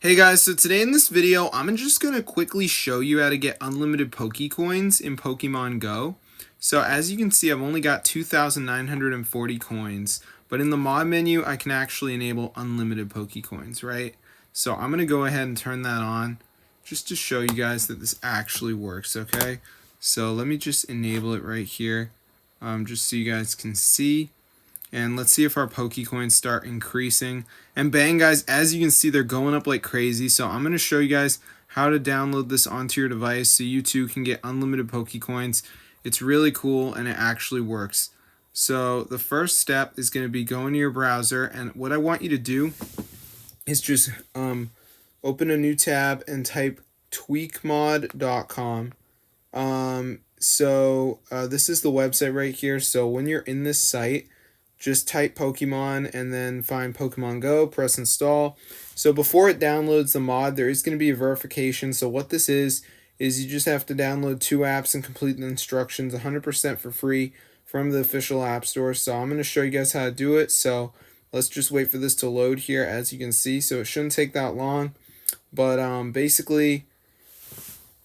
Hey guys, so today in this video, I'm just going to quickly show you how to get unlimited Pokecoins in Pokemon Go. So as you can see, I've only got 2,940 coins, but in the mod menu, I can actually enable unlimited Pokecoins, right? So I'm going to go ahead and turn that on just to show you guys that this actually works, okay? So let me just enable it right here, just so you guys can see. And let's see if our Pokecoins start increasing. And bang, guys, as you can see, they're going up like crazy. So I'm going to show you guys how to download this onto your device so you too can get unlimited Pokecoins. It's really cool and it actually works. So the first step is going to be go into your browser. And what I want you to do is just open a new tab and type tweakmod.com. This is the website right here. So when you're in this site, just type Pokemon and then find Pokemon Go, press install. So before it downloads the mod, there is going to be a verification. So what this is you just have to download 2 apps and complete the instructions 100% for free from the official app store. So I'm going to show you guys how to do it. So let's just wait for this to load here, as you can see. So it shouldn't take that long. But basically,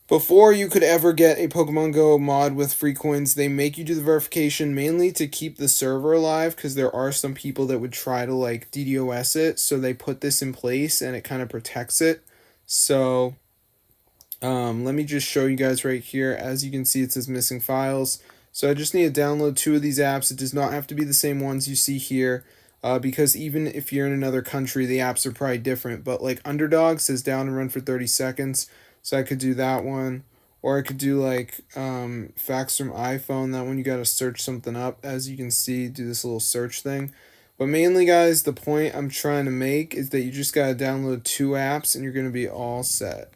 before you could ever get a Pokemon Go mod with free coins, they make you do the verification mainly to keep the server alive, because there are some people that would try to like DDoS it. So they put this in place and it kind of protects it. So let me just show you guys right here. As you can see, it says missing files. So I just need to download 2 of these apps. It does not have to be the same ones you see here. Because even if you're in another country, the apps are probably different. But like Underdog says down and run for 30 seconds. So I could do that one. Or I could do like Facts from iPhone. That one you got to search something up. As you can see, do this little search thing. But mainly, guys, the point I'm trying to make is that you just got to download 2 apps and you're going to be all set.